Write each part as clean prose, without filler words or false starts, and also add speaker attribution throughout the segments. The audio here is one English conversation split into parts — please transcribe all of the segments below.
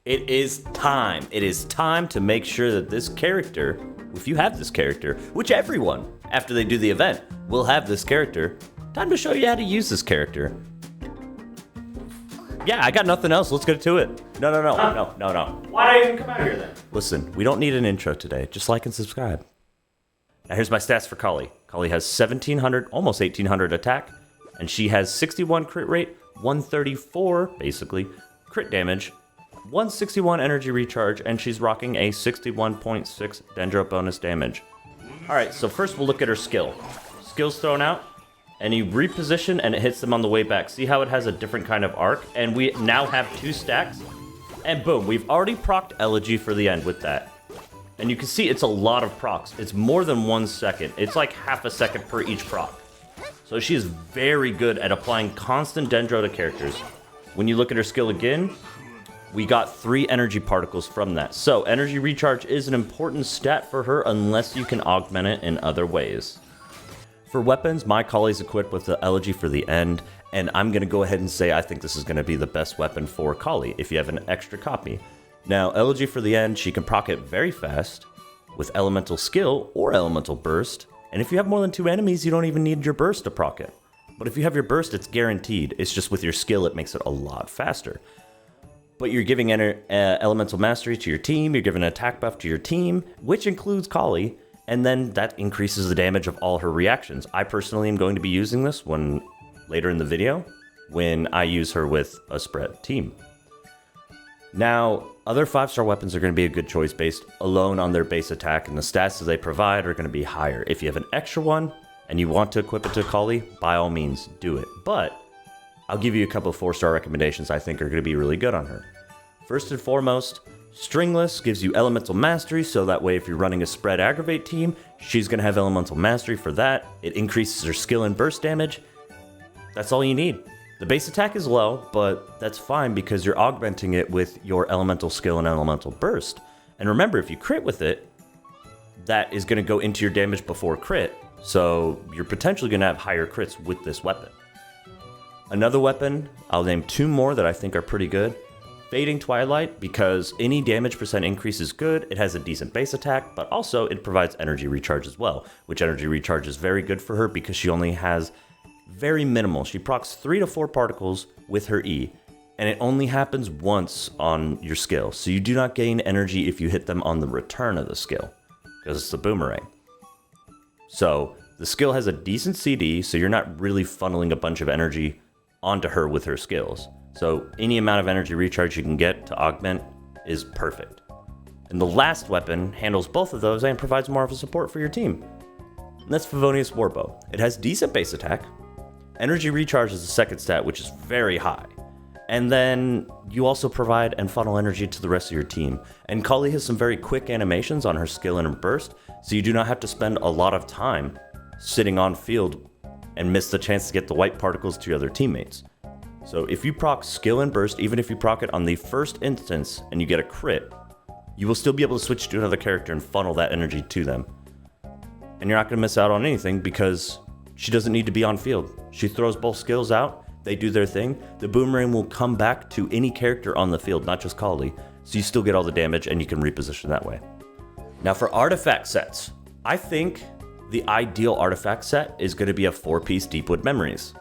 Speaker 1: It is time. It is time to make sure that this character, if you have this character, which everyone, after they do the event, will have this character, time to show you how to use this character. Yeah, I got nothing else. Let's get to it. No. Why did I even come out here then? Listen, we don't need an intro today. Just like and subscribe. Now here's my stats for Collei. Collei has 1,700, almost 1,800 attack, and she has 61 crit rate, 134, basically, crit damage, 161 energy recharge, and she's rocking a 61.6 Dendro bonus damage. Alright, so first we'll look at her skill. Skill's thrown out, and you reposition and it hits them on the way back. See how it has a different kind of arc? And we now have 2 stacks, and boom, we've already procced Elegy for the end with that. And you can see it's a lot of procs. It's more than 1 second. It's like half a second per each proc. So she is very good at applying constant Dendro to characters. When you look at her skill again, we got 3 energy particles from that. So energy recharge is an important stat for her unless you can augment it in other ways. For weapons, my Collei is equipped with the Elegy for the end, and I'm going to go ahead and say I think this is going to be the best weapon for Collei if you have an extra copy. Now, Elegy for the end, she can proc it very fast with Elemental Skill or Elemental Burst, and if you have more than 2 enemies, you don't even need your burst to proc it. But if you have your burst, it's guaranteed. It's just with your skill, it makes it a lot faster. But you're giving Elemental Mastery to your team, you're giving an attack buff to your team, which includes Collei, and then that increases the damage of all her reactions. I personally am going to be using this later in the video when I use her with a spread team. Now, other 5-star weapons are going to be a good choice based alone on their base attack, and the stats that they provide are going to be higher. If you have an extra one and you want to equip it to Collei, by all means, do it. But I'll give you a couple of 4-star recommendations I think are going to be really good on her. First and foremost, Stringless gives you Elemental Mastery, so that way if you're running a spread aggravate team, she's going to have Elemental Mastery for that. It increases her skill and burst damage. That's all you need. The base attack is low, but that's fine because you're augmenting it with your Elemental Skill and Elemental Burst. And remember, if you crit with it, that is going to go into your damage before crit, so you're potentially going to have higher crits with this weapon. Another weapon, I'll name 2 more that I think are pretty good. Fading Twilight, because any damage percent increase is good, it has a decent base attack, but also it provides energy recharge as well, which energy recharge is very good for her because she only has very minimal. She procs 3 to 4 particles with her E, and it only happens once on your skill, so you do not gain energy if you hit them on the return of the skill, because it's a boomerang. So the skill has a decent CD, so you're not really funneling a bunch of energy onto her with her skills. So any amount of energy recharge you can get to augment is perfect. And the last weapon handles both of those and provides more of a support for your team. And that's Favonius Warbow. It has decent base attack. Energy recharge is the second stat, which is very high. And then you also provide and funnel energy to the rest of your team. And Collei has some very quick animations on her skill and her burst, so you do not have to spend a lot of time sitting on field and miss the chance to get the white particles to your other teammates. So if you proc skill and burst, even if you proc it on the first instance and you get a crit, you will still be able to switch to another character and funnel that energy to them. And you're not going to miss out on anything because she doesn't need to be on field. She throws both skills out, they do their thing, the boomerang will come back to any character on the field, not just Collei, so you still get all the damage and you can reposition that way. Now for artifact sets, I think the ideal artifact set is going to be a 4-piece Deepwood Memories.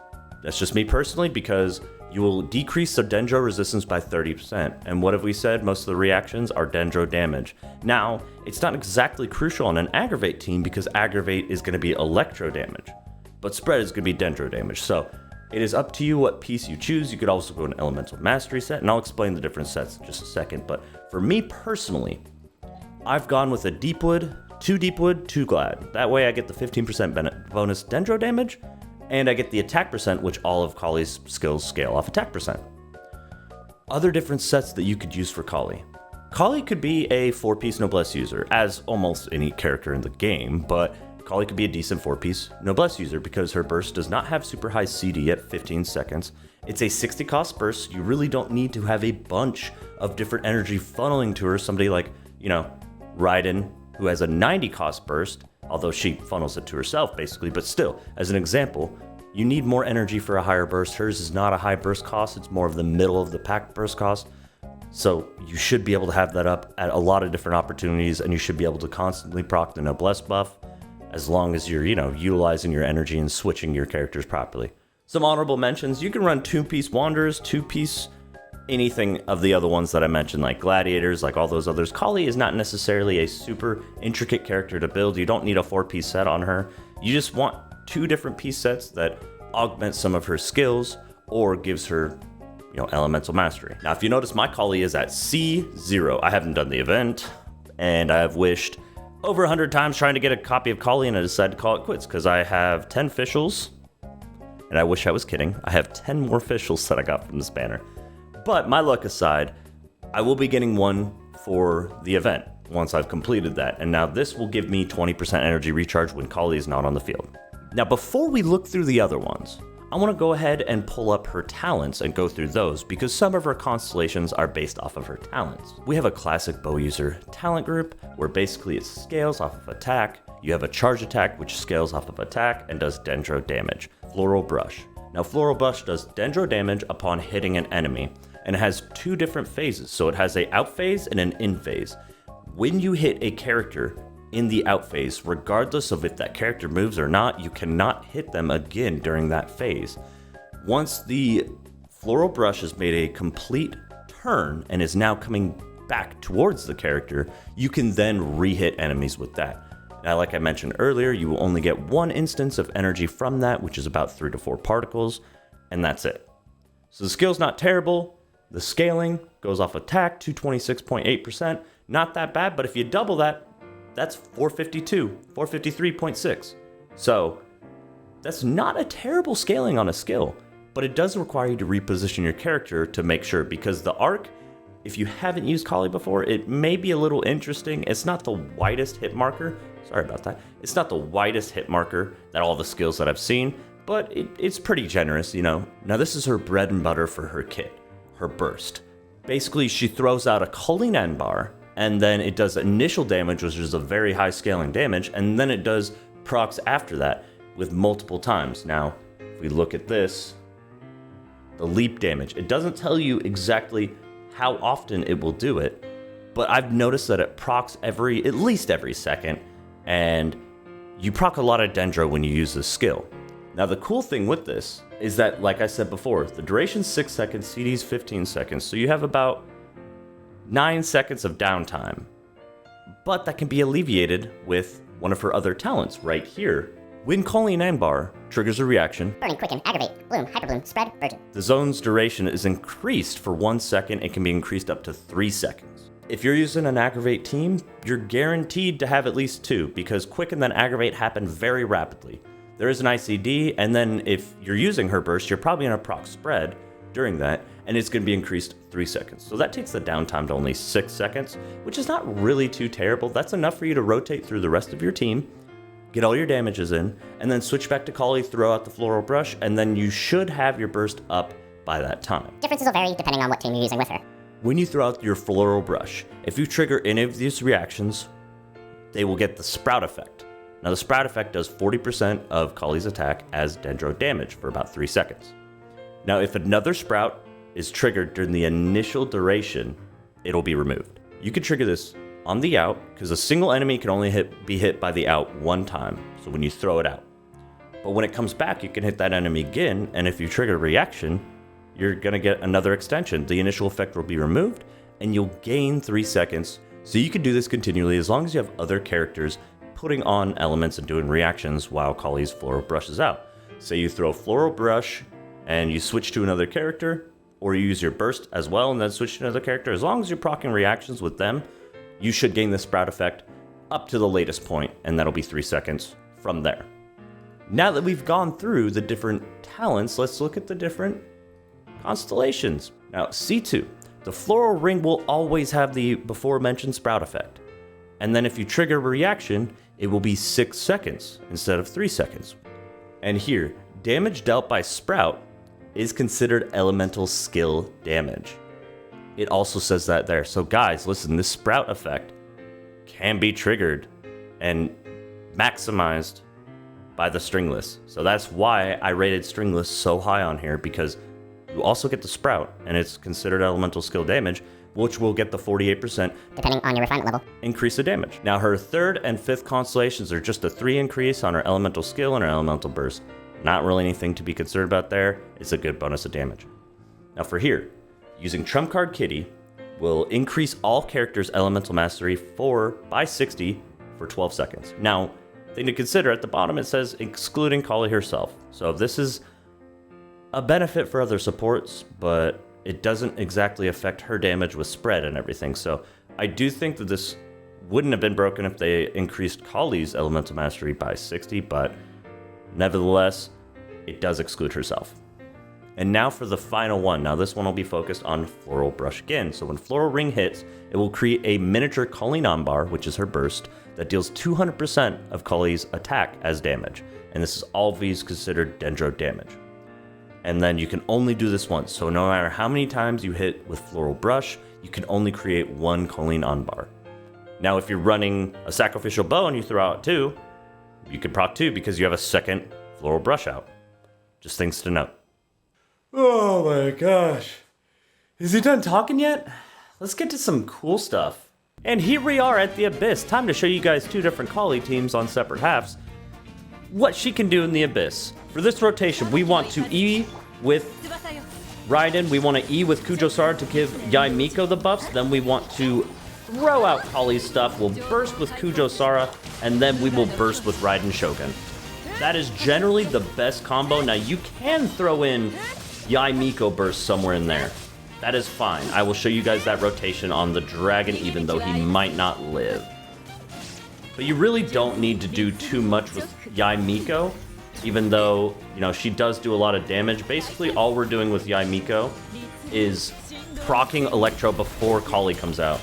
Speaker 1: That's just me personally because you will decrease the Dendro resistance by 30%. And what have we said? Most of the reactions are Dendro damage. Now, it's not exactly crucial on an Aggravate team because Aggravate is going to be Electro damage, but Spread is going to be Dendro damage. So it is up to you what piece you choose. You could also go an Elemental Mastery set, and I'll explain the different sets in just a second. But for me personally, I've gone with a Deepwood, 2 Deepwood, 2 Glad. That way I get the 15% bonus Dendro damage, and I get the attack percent, which all of Collei's skills scale off attack percent. Other different sets that you could use for Collei. Collei could be a 4-piece Noblesse user, as almost any character in the game, but Collei could be a decent 4-piece Noblesse user because her burst does not have super high CD at 15 seconds. It's a 60 cost burst, you really don't need to have a bunch of different energy funneling to her. Somebody like, Raiden, who has a 90 cost burst, although she funnels it to herself basically, but still, as an example, you need more energy for a higher burst. Hers is not a high burst cost, it's more of the middle of the pack burst cost. So you should be able to have that up at a lot of different opportunities, and you should be able to constantly proc the noblesse buff as long as you're, utilizing your energy and switching your characters properly. Some honorable mentions, you can run 2-piece Wanderers, 2-piece anything of the other ones that I mentioned, like Gladiators, like all those others. Collei is not necessarily a super intricate character to build. You don't need a 4-piece set on her. You just want 2 different piece sets that augment some of her skills or gives her, elemental mastery. Now, if you notice, my Collei is at C0. I haven't done the event, and I have wished over 100 times trying to get a copy of Collei, and I decided to call it quits because I have 10 officials, and I wish I was kidding. I have 10 more officials that I got from this banner. But my luck aside, I will be getting one for the event once I've completed that, and now this will give me 20% energy recharge when Collei is not on the field. Now, before we look through the other ones, I want to go ahead and pull up her talents and go through those because some of her constellations are based off of her talents. We have a classic bow user talent group where basically it scales off of attack. You have a charge attack which scales off of attack and does dendro damage. Floral brush. Now, floral brush does dendro damage upon hitting an enemy and it has 2 different phases. So it has a out phase and an in phase. When you hit a character in the out phase, regardless of if that character moves or not, you cannot hit them again during that phase. Once the floral brush has made a complete turn and is now coming back towards the character, you can then re-hit enemies with that. Now, like I mentioned earlier, you will only get 1 instance of energy from that, which is about 3 to 4 particles, and that's it. So the skill's not terrible. The scaling goes off attack to 26.8%. Not that bad, but if you double that, that's 453.6. So that's not a terrible scaling on a skill, but it does require you to reposition your character to make sure, because the arc, if you haven't used Collei before, it may be a little interesting. It's not the widest hit marker. Sorry about that. It's not the widest hit marker that all the skills that I've seen, but it's pretty generous, Now this is her bread and butter for her kit, her burst. Basically, she throws out a Collei bar, and then it does initial damage, which is a very high scaling damage, and then it does procs after that with multiple times. Now, if we look at this, the leap damage, it doesn't tell you exactly how often it will do it, but I've noticed that it procs at least every second, and you proc a lot of dendro when you use this skill. Now, the cool thing with this is that, like I said before, the duration's 6 seconds, CD's 15 seconds, so you have about 9 seconds of downtime, but that can be alleviated with one of her other talents right here. When Collei Nanbar triggers a reaction,
Speaker 2: burning, quicken, aggravate, bloom, hyperbloom, spread, virgin,
Speaker 1: the zone's duration is increased for 1 second. It can be increased up to 3 seconds. If you're using an aggravate team, you're guaranteed to have at least 2 because quicken then aggravate happen very rapidly. There is an ICD, and then if you're using her burst, you're probably in a proc spread during that, and it's going to be increased 3 seconds. So that takes the downtime to only 6 seconds, which is not really too terrible. That's enough for you to rotate through the rest of your team, get all your damages in, and then switch back to Collei, throw out the floral brush, and then you should have your burst up by that time.
Speaker 2: Differences will vary depending on what team you're using with her.
Speaker 1: When you throw out your floral brush, if you trigger any of these reactions, they will get the sprout effect. Now the sprout effect does 40% of Collei's attack as dendro damage for about 3 seconds. Now if another sprout is triggered during the initial duration, it'll be removed. You can trigger this on the out because a single enemy can only be hit by the out 1 time, so when you throw it out. But when it comes back, you can hit that enemy again, and if you trigger a reaction, you're gonna get another extension. The initial effect will be removed, and you'll gain 3 seconds. So you can do this continually as long as you have other characters putting on elements and doing reactions while Collei's floral brush is out. Say you throw floral brush and you switch to another character, or you use your burst as well and then switch to another character. As long as you're proccing reactions with them, you should gain the sprout effect up to the latest point, and that'll be 3 seconds from there. Now that we've gone through the different talents, let's look at the different constellations. Now, C2, the floral ring will always have the before mentioned sprout effect. And then if you trigger a reaction, it will be 6 seconds instead of 3 seconds. And here, damage dealt by sprout is considered elemental skill damage. It also says that there. So guys, listen, this sprout effect can be triggered and maximized by the stringless. So that's why I rated stringless so high on here, because you also get the sprout and it's considered elemental skill damage, which will get the 48%
Speaker 2: depending on your refinement level.
Speaker 1: increase of damage. Now her 3rd and 5th constellations are just a 3 increase on her elemental skill and her elemental burst. Not really anything to be concerned about there. It's a good bonus of damage. Now for here, using Trump Card Kitty will increase all characters' elemental mastery by 60 for 12 seconds. Now, thing to consider, at the bottom it says excluding Collei herself. So this is a benefit for other supports, but it doesn't exactly affect her damage with spread and everything. So I do think that this wouldn't have been broken if they increased Collei's elemental mastery by 60, but nevertheless, it does exclude herself. And now for the final one. Now this one will be focused on Floral Brush again. So when Floral Ring hits, it will create a miniature Collei non-bar, which is her burst, that deals 200% of Collei's attack as damage. And this is always considered Dendro damage. And then you can only do this once. So no matter how many times you hit with Floral Brush, you can only create one Collei non-bar. Now if you're running a Sacrificial Bow and you throw out 2, you can proc 2 because you have a second Floral Brush out. Just things to note. Oh my gosh. Is he done talking yet? Let's get to some cool stuff. And here we are at the Abyss. Time to show you guys 2 different Collei teams on separate halves. What she can do in the Abyss. For this rotation, we want to E with Raiden. We want to E with Kujo-Sara to give Yae Miko the buffs. Then we want to throw out Collei's stuff. We'll burst with Kujo-Sara, and then we will burst with Raiden Shogun. That is generally the best combo. Now, you can throw in Yae Miko burst somewhere in there. That is fine. I will show you guys that rotation on the dragon, even though he might not live. But you really don't need to do too much with Yae Miko, even though, you know, she does do a lot of damage. Basically, all we're doing with Yae Miko is proccing Electro before Collei comes out.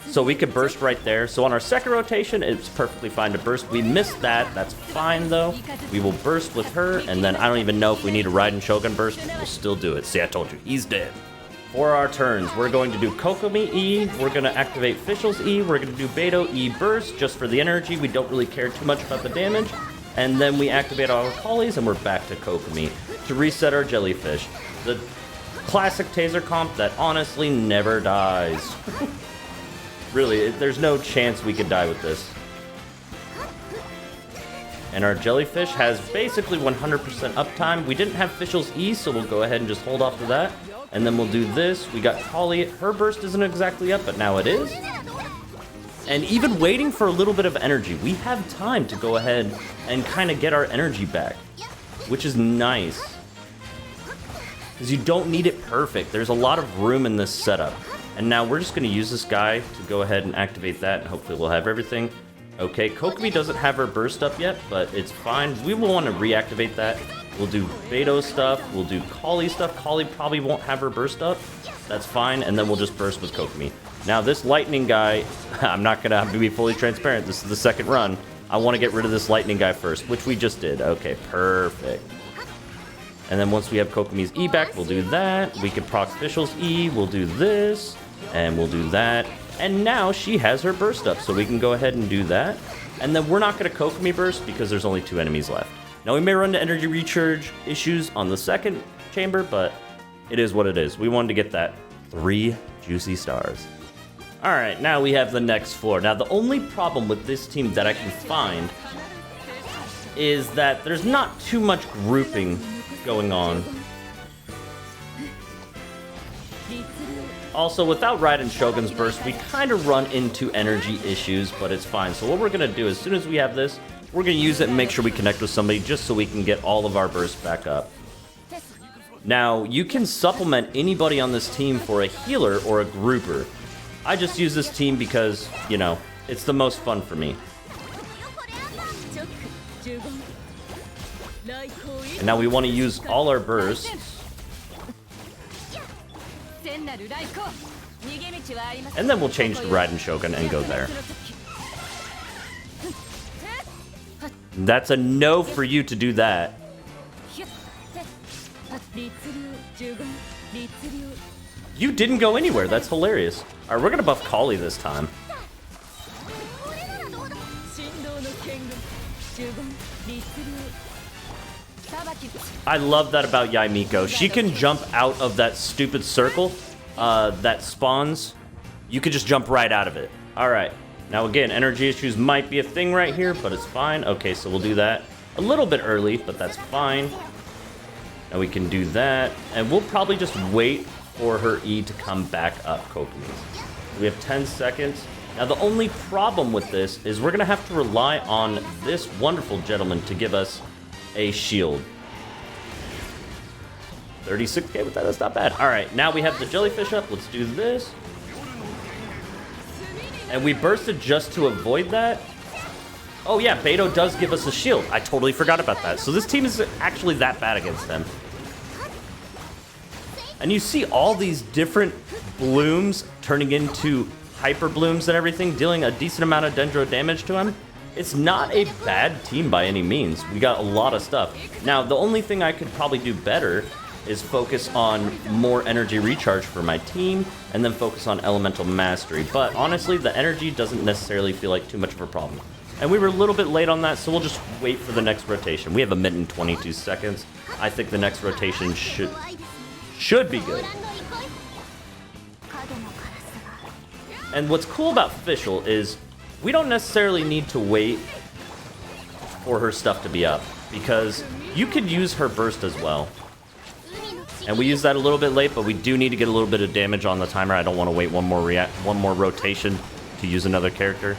Speaker 1: So we could burst right there. So on our second rotation, it's perfectly fine to burst. We missed that. That's fine, though. We will burst with her, and then I don't even know if we need a Raiden Shogun burst. We'll still do it. See, I told you. He's dead. For our turns, we're going to do Kokomi E. We're going to activate Fischl's E. We're going to do Beidou E burst just for the energy. We don't really care too much about the damage. And then we activate our Colleis, and we're back to Kokomi to reset our Jellyfish. The classic taser comp that honestly never dies. Really, there's no chance we could die with this. And our Jellyfish has basically 100% uptime. We didn't have Fischl's E, so we'll go ahead and just hold off to that. And then we'll do this. We got Collei. Her burst isn't exactly up, but now it is. And even waiting for a little bit of energy, we have time to go ahead and kind of get our energy back, which is nice. Because you don't need it perfect. There's a lot of room in this setup. And now we're just going to use this guy to go ahead and activate that, and hopefully we'll have everything. Okay, Kokomi doesn't have her burst up yet, but it's fine. We will want to reactivate that. We'll do Beidou stuff. We'll do Collei stuff. Collei probably won't have her burst up. That's fine, and then we'll just burst with Kokomi. Now, this lightning guy, I'm not going to have to be fully transparent. This is the second run. I want to get rid of this lightning guy first, which we just did. Okay, perfect. And then once we have Kokomi's E back, we'll do that. We can proc Fischl's E. We'll do this. And we'll do that. And now she has her burst up, so we can go ahead and do that. And then we're not going to Kokomi burst because there's only 2 enemies left. Now we may run into energy recharge issues on the second chamber, but it is what it is. We wanted to get that 3 juicy stars. Alright, now we have the next floor. Now the only problem with this team that I can find is that there's not too much grouping going on. Also, without Raiden Shogun's burst, we kind of run into energy issues, but it's fine. So what we're going to do, as soon as we have this, we're going to use it and make sure we connect with somebody just so we can get all of our bursts back up. Now, you can supplement anybody on this team for a healer or a grouper. I just use this team because, you know, it's the most fun for me. And now we want to use all our bursts. And then we'll change to Raiden Shogun and go there. That's a no for you to do that. You didn't go anywhere. That's hilarious. Alright, we're gonna buff Collei this time. I love that about Yae Miko. She can jump out of that stupid circle that spawns, you could just jump right out of it. All right. Now, again, energy issues might be a thing right here, but it's fine. Okay, so we'll do that a little bit early, but that's fine. Now we can do that, and we'll probably just wait for her E to come back up, Kokomi. We have 10 seconds. Now, the only problem with this is we're going to have to rely on this wonderful gentleman to give us a shield. 36k with that, that's not bad. All right, now we have the jellyfish up. Let's do this. And we bursted just to avoid that. Oh yeah, Beto does give us a shield. I totally forgot about that. So this team is actually that bad against them. And you see all these different blooms turning into hyper blooms and everything, dealing a decent amount of dendro damage to him. It's not a bad team by any means. We got a lot of stuff. Now, the only thing I could probably do better is focus on more energy recharge for my team and then focus on elemental mastery. But honestly, the energy doesn't necessarily feel like too much of a problem. And we were a little bit late on that, so we'll just wait for the next rotation. We have a minute and 22 seconds. I think the next rotation should be good. And what's cool about Fischl is we don't necessarily need to wait for her stuff to be up, because you could use her burst as well. And we use that a little bit late, but we do need to get a little bit of damage on the timer. I don't want to wait one more rotation to use another character.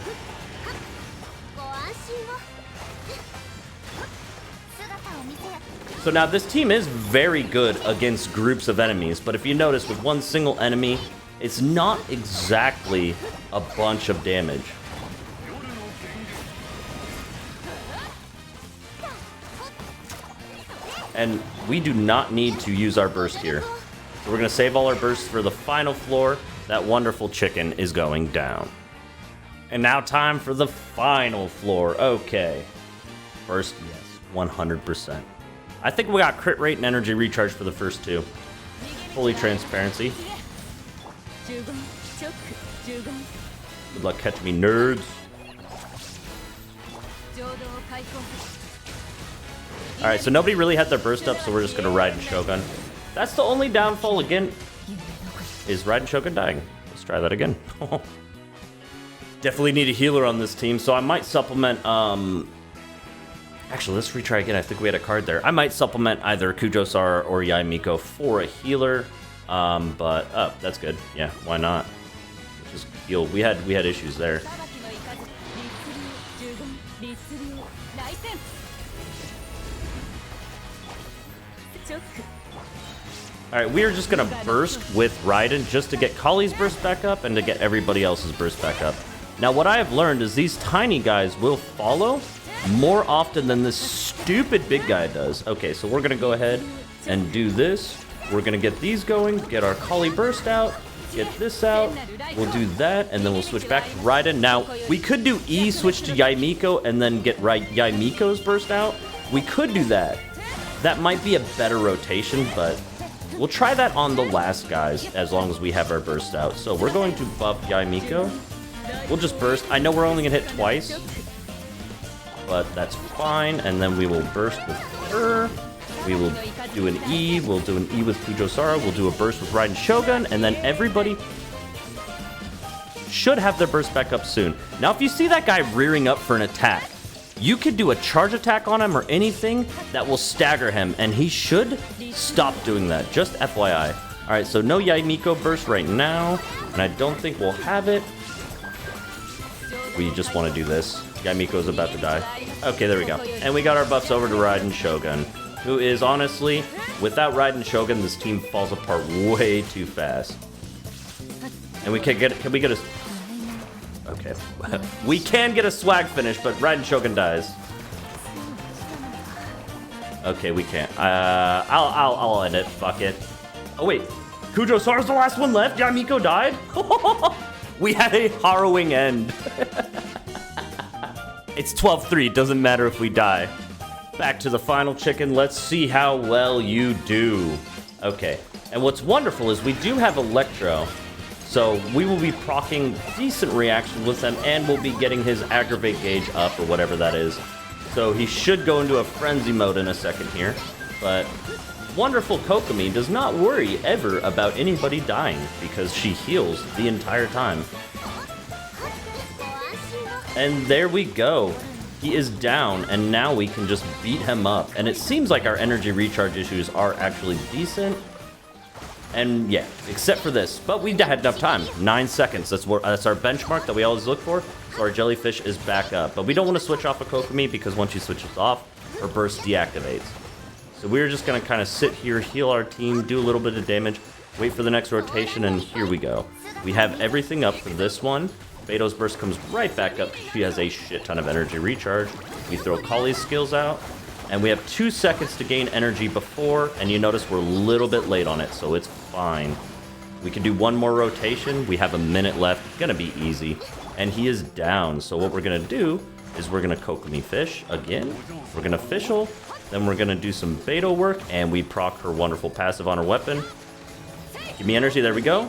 Speaker 1: So now this team is very good against groups of enemies, but if you notice, with one single enemy, it's not exactly a bunch of damage. And we do not need to use our burst here. So we're going to save all our bursts for the final floor. That wonderful chicken is going down. And now time for the final floor. Okay. First, yes, 100%. I think we got crit rate and energy recharge for the first two. Fully transparency. Good luck catch me, nerds. Alright, so nobody really had their burst up, so we're just gonna ride and Shogun. That's the only downfall again, is Ride and Shogun dying. Let's try that again. Definitely need a healer on this team, so I might supplement, actually, let's retry again. I think we had a card there. I might supplement either Kujosar or Yaimiko for a healer, but, oh, that's good. Yeah, why not? Just heal. We had issues there. Alright, we are just going to burst with Raiden just to get Collei's burst back up and to get everybody else's burst back up. Now, what I have learned is these tiny guys will follow more often than this stupid big guy does. Okay, so we're going to go ahead and do this. We're going to get these going, get our Collei burst out, get this out. We'll do that, and then we'll switch back to Raiden. Now, we could do E, switch to Yaimiko, and then get Yaimiko's burst out. We could do that. That might be a better rotation, but we'll try that on the last guys as long as we have our burst out. So we're going to buff Yaimiko. We'll just burst. I know we're only going to hit twice, but that's fine. And then we will burst with her. We will do an E. We'll do an E with Kujosara. We'll do a burst with Raiden Shogun. And then everybody should have their burst back up soon. Now, if you see that guy rearing up for an attack, you could do a charge attack on him or anything that will stagger him, and he should stop doing that. Just FYI. All right, so no Yaimiko burst right now, and I don't think we'll have it. We just want to do this. Yaimiko's about to die. Okay, there we go. And we got our buffs over to Raiden Shogun, who is honestly, without Raiden Shogun, this team falls apart way too fast. And we can we get a... Okay. We can get a swag finish, but Raiden Shogun dies. Okay, we can't. I'll end it. Fuck it. Oh, wait. Kujosara's the last one left? Yaimiko died? We had a harrowing end. It's 12-3. Doesn't matter if we die. Back to the final chicken. Let's see how well you do. Okay. And what's wonderful is we do have Electro. So we will be proccing decent reaction with him, and we'll be getting his aggravate gauge up, or whatever that is. So he should go into a frenzy mode in a second here. But wonderful Kokomi does not worry ever about anybody dying because she heals the entire time. And there we go. He is down, and now we can just beat him up. And it seems like our energy recharge issues are actually decent. And yeah, except for this. But we had enough time. 9 seconds. That's our benchmark that we always look for. So our jellyfish is back up. But we don't want to switch off a Kokomi because once she switches off, her burst deactivates. So we're just going to kind of sit here, heal our team, do a little bit of damage, wait for the next rotation, and here we go. We have everything up for this one. Beto's burst comes right back up. She has a shit ton of energy recharge. We throw Collei's skills out, and we have 2 seconds to gain energy before, and you notice we're a little bit late on it, so it's fine. We can do one more rotation. We have a minute left. It's gonna be easy. And he is down, so what we're gonna do is we're gonna Kokomi fish again. We're gonna fischl, then we're gonna do some Beto work, and we proc her wonderful passive on her weapon. Give me energy, there we go.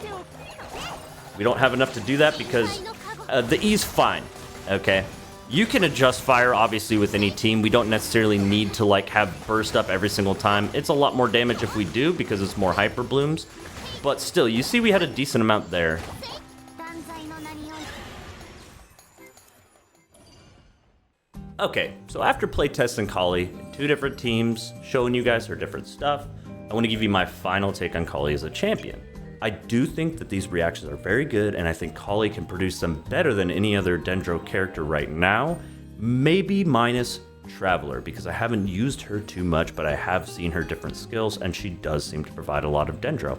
Speaker 1: We don't have enough to do that because the E's fine, okay? You can adjust fire, obviously, with any team. We don't necessarily need to, like, have burst up every single time. It's a lot more damage if we do because it's more hyper blooms. But still, you see we had a decent amount there. Okay, so after playtesting Collei, 2 different teams, showing you guys her different stuff, I want to give you my final take on Collei as a champion. I do think that these reactions are very good, and I think Collei can produce them better than any other Dendro character right now, maybe minus Traveler, because I haven't used her too much, but I have seen her different skills, and she does seem to provide a lot of Dendro.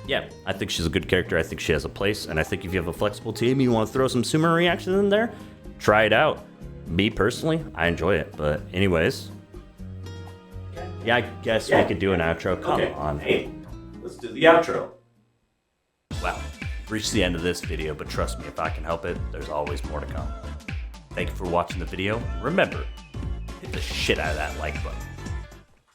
Speaker 1: Yeah, I think she's a good character, I think she has a place, and I think if you have a flexible team and you want to throw some sumeru reactions in there, try it out. Me, personally, I enjoy it, but anyways. Yeah, I guess we could do an outro, come on.
Speaker 3: Hey. Let's do the outro.
Speaker 1: Wow, reached the end of this video, but trust me, if I can help it, there's always more to come. Thank you for watching the video. Remember, hit the shit out of that like button.